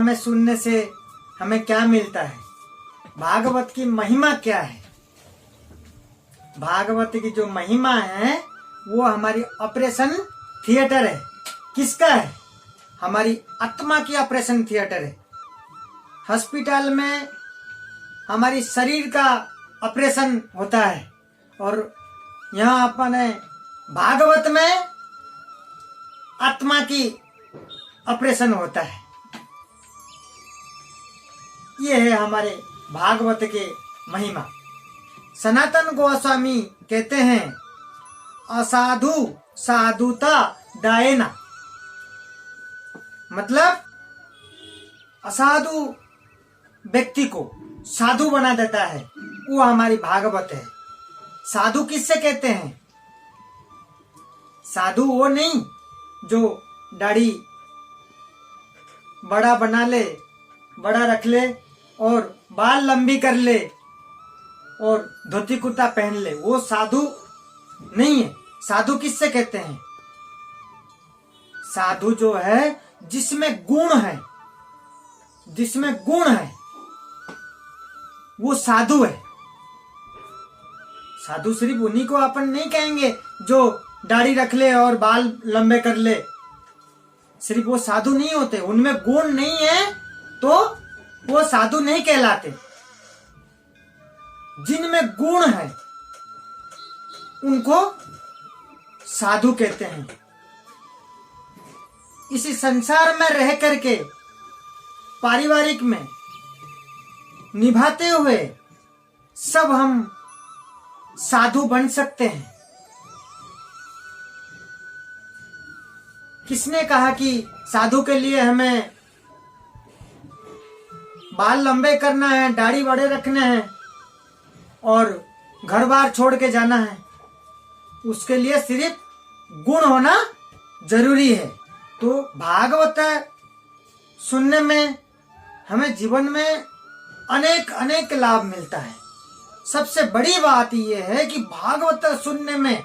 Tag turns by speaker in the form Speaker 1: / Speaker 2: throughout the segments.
Speaker 1: में सुनने से हमें क्या मिलता है, भागवत की महिमा क्या है। भागवत की जो महिमा है वो हमारी ऑपरेशन थिएटर है। किसका है? हमारी आत्मा की ऑपरेशन थिएटर है। हॉस्पिटल में हमारी शरीर का ऑपरेशन होता है और यहाँ अपने भागवत में आत्मा की ऑपरेशन होता है। ये है हमारे भागवत के महिमा। सनातन गोस्वामी कहते हैं, असाधु साधुता दायना, मतलब असाधु व्यक्ति को साधु बना देता है, वो हमारी भागवत है। साधु किससे कहते हैं? साधु वो नहीं जो दाढ़ी बड़ा बना ले, बड़ा रख ले और बाल लंबी कर ले और धोती कुर्ता पहन ले, वो साधु नहीं है। साधु किससे कहते हैं? साधु जो है जिसमें गुण है, जिसमें गुण है वो साधु है। साधु सिर्फ उन्हीं को अपन नहीं कहेंगे जो दाढ़ी रख ले और बाल लंबे कर ले, सिर्फ वो साधु नहीं होते। उनमें गुण नहीं है तो वो साधु नहीं कहलाते। जिनमें गुण है उनको साधु कहते हैं। इसी संसार में रह करके पारिवारिक में निभाते हुए सब हम साधु बन सकते हैं। किसने कहा कि साधु के लिए हमें बाल लंबे करना है, दाढ़ी बड़े रखने हैं और घर बार छोड़ के जाना है? उसके लिए सिर्फ गुण होना जरूरी है। तो भागवत सुनने में हमें जीवन में अनेक अनेक लाभ मिलता है। सबसे बड़ी बात यह है कि भागवत सुनने में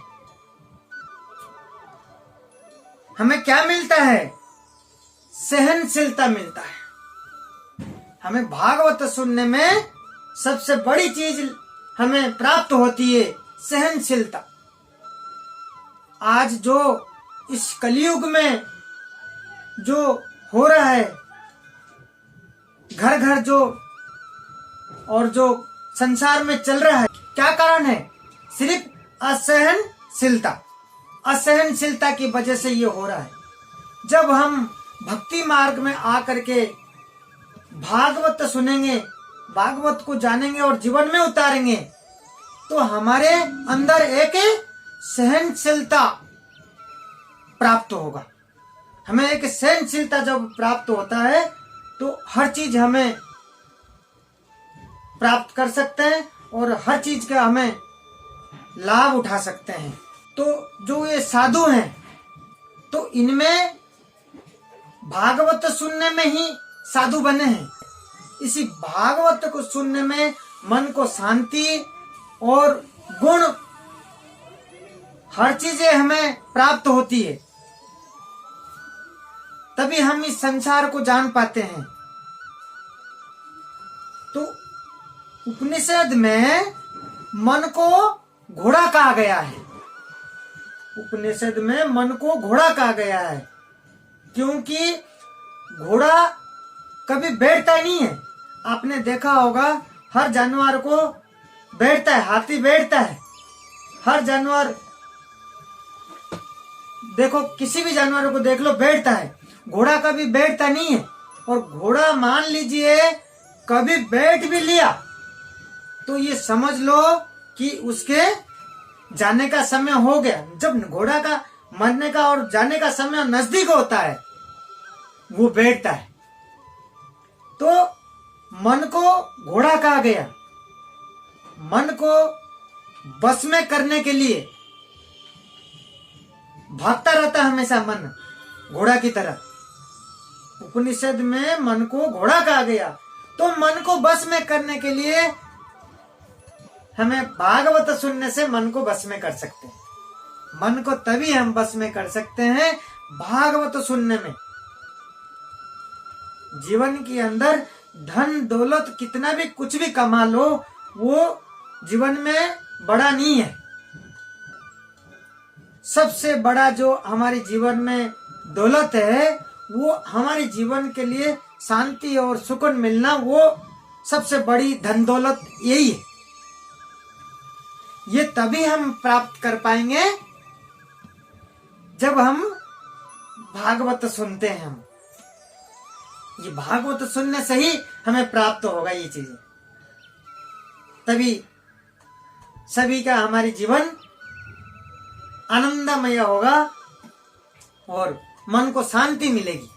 Speaker 1: हमें क्या मिलता है? सहनशीलता मिलता है। हमें भागवत सुनने में सबसे बड़ी चीज हमें प्राप्त होती है, सहनशीलता। आज जो इस कलयुग में जो हो रहा है, घर घर जो और जो संसार में चल रहा है, क्या कारण है? सिर्फ असहनशीलता। असहनशीलता की वजह से ये हो रहा है। जब हम भक्ति मार्ग में आकर के भागवत सुनेंगे, भागवत को जानेंगे और जीवन में उतारेंगे तो हमारे अंदर एक सहनशीलता प्राप्त होगा। हमें एक सहनशीलता जब प्राप्त होता है तो हर चीज हमें प्राप्त कर सकते हैं और हर चीज का हमें लाभ उठा सकते हैं। तो जो ये साधु हैं तो इनमें भागवत सुनने में ही साधु बने हैं। इसी भागवत को सुनने में मन को शांति और गुण हर चीजें हमें प्राप्त होती है, तभी हम इस संसार को जान पाते हैं। तो उपनिषद में मन को घोड़ा कहा गया है। उपनिषद में मन को घोड़ा कहा गया है क्योंकि घोड़ा कभी बैठता नहीं है। आपने देखा होगा हर जानवर को बैठता है, हाथी बैठता है, हर जानवर देखो, किसी भी जानवर को देख लो बैठता है। घोड़ा कभी बैठता नहीं है। और घोड़ा मान लीजिए कभी बैठ भी लिया तो ये समझ लो कि उसके जाने का समय हो गया। जब घोड़ा का मरने का और जाने का समय नजदीक होता है वो बैठता है। तो मन को घोड़ा कहा गया। मन को बस में करने के लिए भागता रहता हमेशा मन, घोड़ा की तरह। उपनिषद में मन को घोड़ा कहा गया। तो मन को बस में करने के लिए हमें भागवत सुनने से मन को बस में कर सकते हैं। मन को तभी हम बस में कर सकते हैं भागवत सुनने में। जीवन के अंदर धन दौलत कितना भी कुछ भी कमा लो, वो जीवन में बड़ा नहीं है। सबसे बड़ा जो हमारे जीवन में दौलत है, वो हमारे जीवन के लिए शांति और सुकून मिलना, वो सबसे बड़ी धन दौलत यही है। ये तभी हम प्राप्त कर पाएंगे जब हम भागवत सुनते हैं। हम ये भागवत सुनने से ही हमें प्राप्त होगा ये चीजें, तभी सभी का हमारी जीवन आनंदमय होगा और मन को शांति मिलेगी।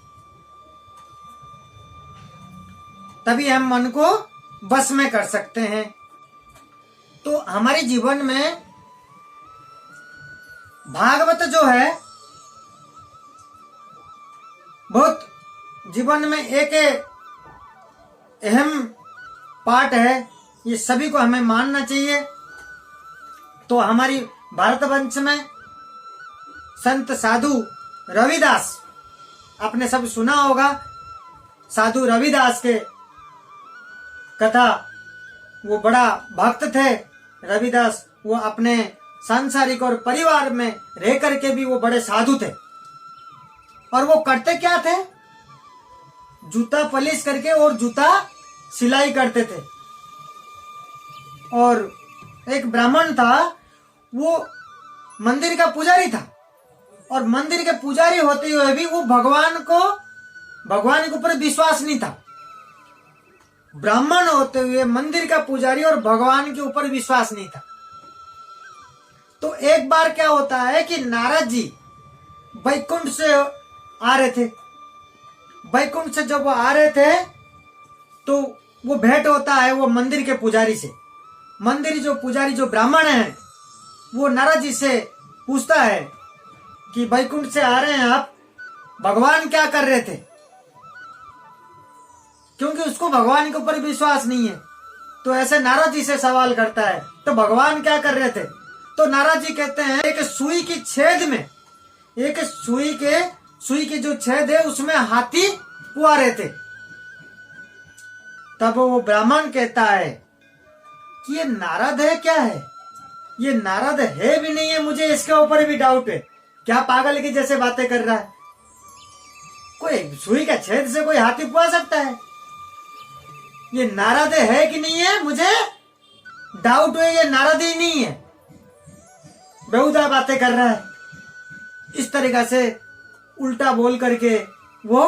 Speaker 1: तभी हम मन को बस में कर सकते हैं। तो हमारे जीवन में भागवत जो है बहुत जीवन में एक अहम पार्ट है। ये सभी को हमें मानना चाहिए। तो हमारी भारतवंश में संत साधु रविदास, आपने सब सुना होगा साधु रविदास के कथा। वो बड़ा भक्त थे रविदास। वो अपने सांसारिक और परिवार में रह करके भी वो बड़े साधु थे। और वो करते क्या थे? जूता पॉलिश करके और जूता सिलाई करते थे। और एक ब्राह्मण था, वो मंदिर का पुजारी था। और मंदिर के पुजारी होते हुए भी वो भगवान के ऊपर विश्वास नहीं था। ब्राह्मण होते हुए मंदिर का पुजारी और भगवान के ऊपर विश्वास नहीं था। तो एक बार क्या होता है कि नारद जी वैकुंठ से आ रहे थे। वैकुंठ से जब वो आ रहे थे तो वो भेंट होता है वो मंदिर के पुजारी से। मंदिर जो पुजारी जो ब्राह्मण है, वो नारद जी से पूछता है कि वैकुंठ से आ रहे हैं आप, भगवान क्या कर रहे थे? क्योंकि उसको भगवान के ऊपर विश्वास नहीं है। तो ऐसे नारद जी से सवाल करता है, तो भगवान क्या कर रहे थे? तो नारद जी कहते हैं एक सुई की छेद में, एक सुई के जो छेद है उसमें हाथी पुआ रहे थे। तब वो ब्राह्मण कहता है कि ये नारद है क्या है? ये नारद है भी नहीं है, मुझे इसके ऊपर भी डाउट है। क्या पागल की जैसे बातें कर रहा है? कोई सुई का छेद से कोई हाथी पुआ सकता है? ये नारद है कि नहीं है, मुझे डाउट है। ये नारद ही नहीं है, बेहुदा बातें कर रहा है। इस तरीका से उल्टा बोल करके वो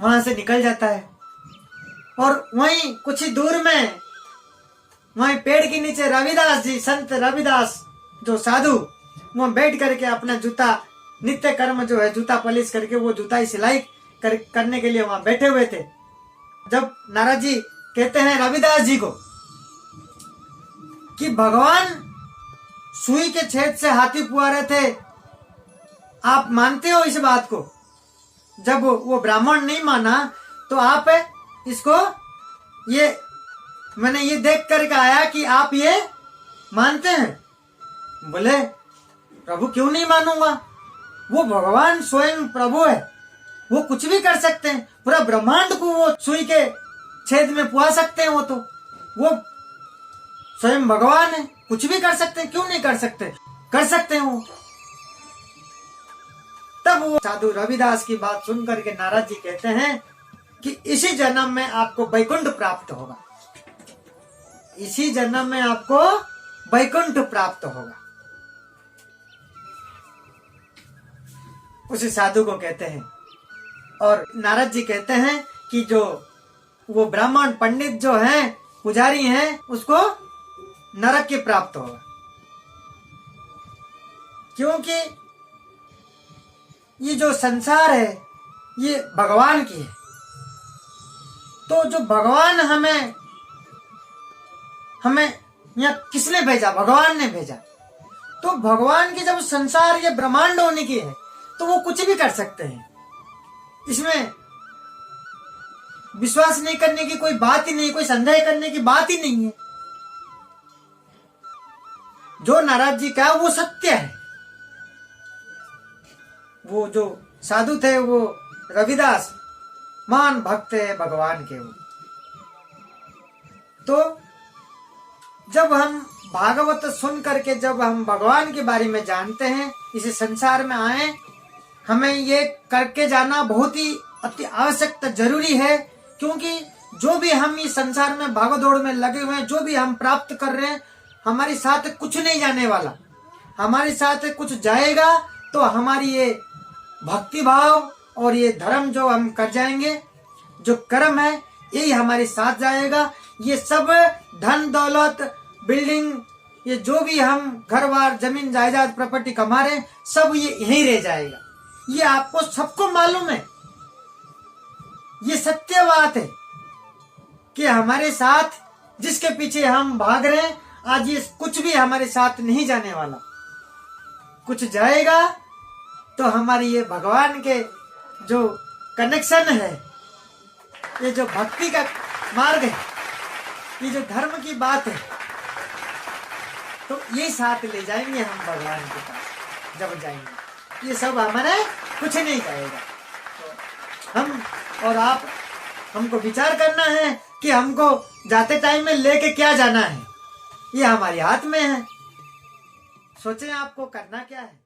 Speaker 1: वहां से निकल जाता है। और वहीं कुछ ही दूर में, वहीं पेड़ के नीचे रविदास जी, संत रविदास जो साधु, वो बैठ करके अपना जूता नित्य कर्म जो है जूता पॉलिश करके वो जूता ही सिलाई करने के लिए वहां बैठे हुए थे। जब नारद जी कहते हैं रविदास जी को कि भगवान सुई के छेद से हाथी पुआ रहे थे, आप मानते हो इस बात को? जब वो ब्राह्मण नहीं माना तो आप इसको, ये मैंने ये देख करके आया कि आप ये मानते हैं। बोले प्रभु क्यों नहीं मानूंगा, वो भगवान स्वयं प्रभु है, वो कुछ भी कर सकते हैं। पूरा ब्रह्मांड को वो सुई के छेद में पुआ सकते हैं। वो स्वयं भगवान है, कुछ भी कर सकते हैं। क्यों नहीं कर सकते? कर सकते हैं वो। तब वो साधु रविदास की बात सुन करके नारद जी कहते हैं कि इसी जन्म में आपको वैकुंठ प्राप्त होगा, इसी जन्म में आपको वैकुंठ प्राप्त होगा। उसी साधु को कहते हैं। और नारद जी कहते हैं कि जो वो ब्राह्मण पंडित जो हैं, पुजारी हैं, उसको नरक की प्राप्त होगा, क्योंकि ये जो संसार है ये भगवान की है। तो जो भगवान हमें यहाँ किसने भेजा? भगवान ने भेजा। तो भगवान की जब संसार ये ब्रह्मांड होने की है तो वो कुछ भी कर सकते हैं। इसमें विश्वास नहीं करने की कोई बात ही नहीं, कोई संदेह करने की बात ही नहीं है। जो नारद जी का वो सत्य है। वो जो साधु थे वो रविदास, महान भक्त है भगवान के वो। तो जब हम भागवत सुन करके जब हम भगवान के बारे में जानते हैं, इस संसार में आए, हमें ये करके जाना बहुत ही अति आवश्यकता जरूरी है। क्योंकि जो भी हम इस संसार में भागदौड़ में लगे हुए हैं, जो भी हम प्राप्त कर रहे हैं, हमारे साथ कुछ नहीं जाने वाला। हमारे साथ कुछ जाएगा तो हमारी ये भक्ति भाव और ये धर्म जो हम कर जाएंगे, जो कर्म है, यही हमारे साथ जाएगा। ये सब धन दौलत बिल्डिंग, ये जो भी हम घर बार जमीन जायदाद प्रॉपर्टी कमा रहे हैं, सब ये यहीं रह जाएगा। ये आपको सबको मालूम है, ये सत्य बात है कि हमारे साथ जिसके पीछे हम भाग रहे हैं, आज ये कुछ भी हमारे साथ नहीं जाने वाला। कुछ जाएगा तो हमारी ये भगवान के जो कनेक्शन है, ये जो भक्ति का मार्ग है, ये जो धर्म की बात है, तो ये साथ ले जाएंगे हम भगवान के पास जब जाएंगे। ये सब हमारे कुछ नहीं जाएगा। तो हम और आप, हमको विचार करना है कि हमको जाते टाइम में लेके क्या जाना है, ये हमारे हाथ में है। सोचें आपको करना क्या है।